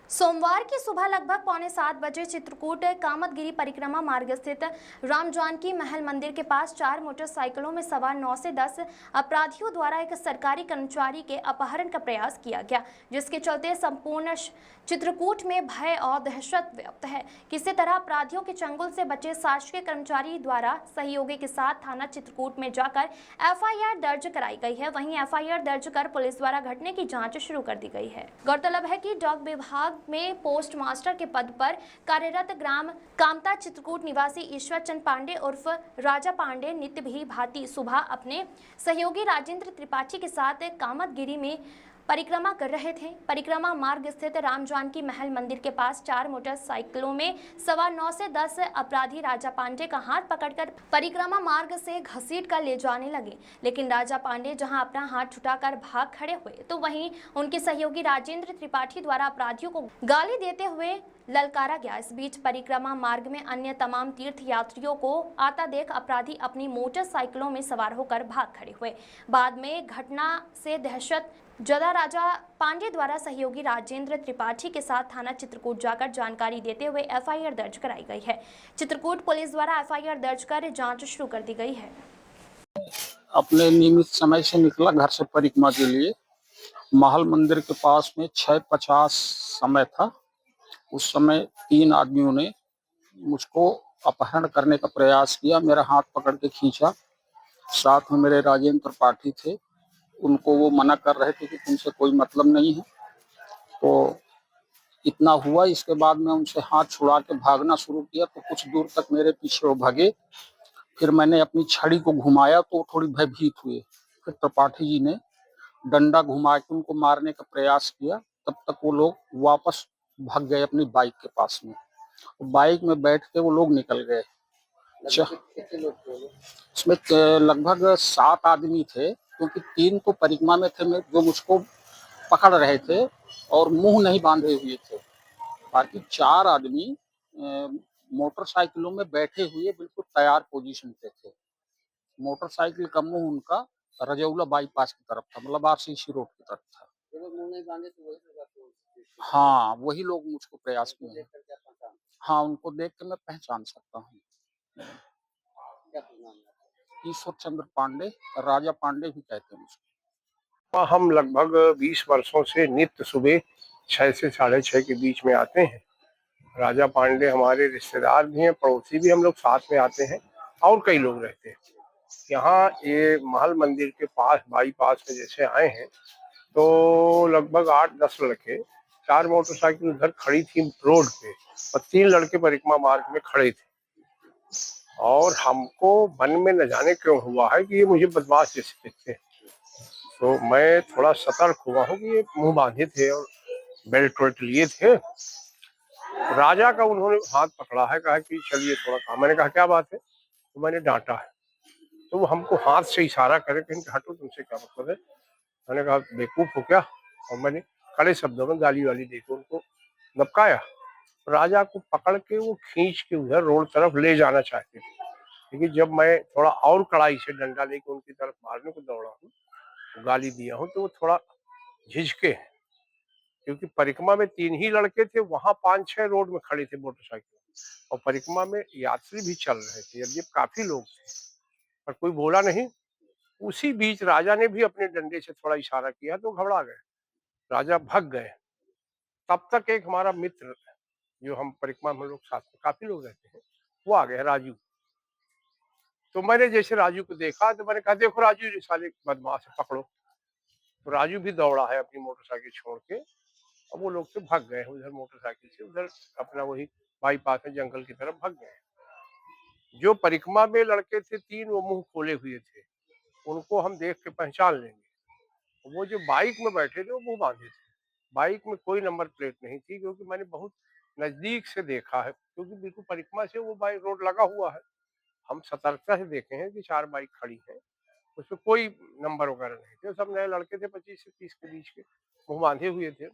सोमवार की सुबह लगभग 6:45 बजे चित्रकूट कामदगिरी परिक्रमा मार्ग स्थित राम जानकी महल मंदिर के पास 4 मोटरसाइकिलों में सवार 9 से 10 अपराधियों द्वारा एक सरकारी कर्मचारी के अपहरण का प्रयास किया गया, जिसके चलते संपूर्ण चित्रकूट में भय और दहशत व्याप्त है। किसी तरह अपराधियों के चंगुल से बचे शासकीय कर्मचारी द्वारा सहयोगी के साथ थाना चित्रकूट में जाकर एफआईआर दर्ज कराई गई है। वहीं एफआईआर दर्ज कर पुलिस द्वारा घटने की जांच शुरू कर दी गई है। गौरतलब है कि डाक विभाग में पोस्ट मास्टर के पद पर कार्यरत ग्राम कामता चित्रकूट निवासी ईश्वर चंद पांडे उर्फ राजा पांडे नित्य भी भांति सुबह अपने सहयोगी राजेंद्र त्रिपाठी के साथ कामदगिरी में परिक्रमा कर रहे थे। परिक्रमा मार्ग स्थित राम जानकी महल मंदिर के पास 4 मोटरसाइकिलों में सवार 9 से 10 अपराधी राजा पांडे का हाथ पकड़कर परिक्रमा मार्ग से घसीट कर ले जाने लगे, लेकिन राजा पांडे जहां अपना हाथ छुटाकर भाग खड़े हुए तो वहीं उनके सहयोगी राजेंद्र त्रिपाठी द्वारा अपराधियों को गाली देते हुए ललकारा गया। इस बीच परिक्रमा मार्ग में अन्य तमाम तीर्थ यात्रियों को आता देख अपराधी अपनी मोटरसाइकिलों में सवार होकर भाग खड़े हुए। बाद में घटना से दहशत जदा राजा पांडे द्वारा सहयोगी राजेंद्र त्रिपाठी के साथ थाना चित्रकूट जाकर जानकारी देते हुए एफआईआर दर्ज कराई गई है। चित्रकूट पुलिस द्वारा एफआईआर दर्ज कर जांच शुरू कर दी गई है। अपने नियमित समय से निकला घर से परिक्रमा के लिए। महल मंदिर के पास में 6:50 समय था। उस समय 3 आदमियों ने मुझको अपहरण करने का प्रयास किया, मेरा हाथ पकड़ के खींचा। साथ में मेरे राजेंद्र त्रिपाठी थे, उनको वो मना कर रहे थे कि तुमसे कोई मतलब नहीं है। तो इतना हुआ, इसके बाद में उनसे हाथ छुड़ा के भागना शुरू किया तो कुछ दूर तक मेरे पीछे वो भागे। फिर मैंने अपनी छड़ी को घुमाया तो थोड़ी भयभीत हुए। फिर त्रिपाठी जी ने डंडा घुमा के उनको मारने का प्रयास किया। तब तक वो लोग वापस भाग गए अपनी बाइक के पास में। बाइक में बैठ के वो लोग निकल गए। कितने लोग थे? इसमें लगभग 7 आदमी थे, क्योंकि 3 तो परिक्रमा में थे जो मुझको पकड़ रहे थे और मुंह नहीं बांधे हुए थे। बाकी 4 आदमी मोटरसाइकिलों में बैठे हुए बिल्कुल तैयार पोजीशन पे थे। मोटरसाइकिल का मुंह उनका रजौला बाईपास की तरफ था, मतलब आरसीसी रोड की तरफ था। मुंह नहीं बांधे तो वही, हाँ वही लोग मुझको प्रयास किए हैं। हाँ, उनको देख के मैं पहचान सकता हूँ। ईश्वर चंद्र पांडे, राजा पांडे भी कहते हैं मुझको। हम लगभग 20 वर्षों से नित्य सुबह 6 से 6:30 के बीच में आते हैं। राजा पांडे हमारे रिश्तेदार भी हैं, पड़ोसी भी, हम लोग साथ में आते हैं और कई लोग रहते हैं। यहाँ ये महल मंदिर के पास बाईपास में जैसे आए हैं तो लगभग 8-10 लड़के, 4 मोटरसाइकिल उधर खड़ी थी रोड पे और 3 लड़के परिक्रमा मार्ग में खड़े थे। और हमको मन में न जाने क्यों हुआ है कि ये मुझे बदमाश जैसे दिखते हैं, तो मैं थोड़ा सतर्क हुआ हूँ कि ये मुंह बांधे थे और बेल्ट वेल्ट लिए थे। राजा का उन्होंने हाथ पकड़ा है, कहा कि चलिए थोड़ा काम। मैंने कहा क्या बात है, तो मैंने डांटा है। तो वो हमको हाथ से इशारा करे, कहीं हटो, तुमसे क्या मतलब है। मैंने कहा बेवकूफ हो क्या, और मैंने कड़े शब्दों में गाली वाली देकर उनको लपकाया। राजा को पकड़ के वो खींच के उधर रोड तरफ ले जाना चाहते थे, लेकिन जब मैं थोड़ा और कड़ाई से डंडा लेकर उनकी तरफ मारने को दौड़ा हूँ, गाली दिया हूँ, तो वो थोड़ा झिझके, क्योंकि परिक्रमा में 3 ही लड़के थे, वहां 5-6 रोड में खड़े थे मोटरसाइकिल, और परिक्रमा में यात्री भी चल रहे थे, यद्यप काफी लोग थे, पर कोई बोला नहीं। उसी बीच राजा ने भी अपने डंडे से थोड़ा इशारा किया तो घबरा गए, राजा भाग गए। तब तक एक हमारा मित्र, जो हम परिक्रमा में लोग साथ में काफी लोग रहते हैं, वो आ गया, राजू। तो मैंने जैसे राजू को देखा तो मैंने कहा देखो राजू, ये साले बदमाश है, पकड़ो। तो राजू भी दौड़ा है अपनी मोटरसाइकिल छोड़ के, और वो लोग तो भाग गए उधर मोटरसाइकिल से, उधर अपना वही बाईपास में जंगल की तरफ भाग गए। जो परिक्रमा में लड़के थे 3, वो मुंह खोले हुए थे, उनको हम देख के पहचान लेंगे। वो जो बाइक में बैठे थे वो मुंह बांधे थे। बाइक में कोई नंबर प्लेट नहीं थी, क्योंकि मैंने बहुत नजदीक से देखा है, क्योंकि बिल्कुल परिक्रमा से वो बाइक रोड लगा हुआ है। हम सतर्कता से देखे हैं कि 4 बाइक खड़ी है, उसमें कोई नंबर वगैरह नहीं थे, सब नए लड़के थे, 25 से 30 के बीच के, मुंह बांधे हुए थे।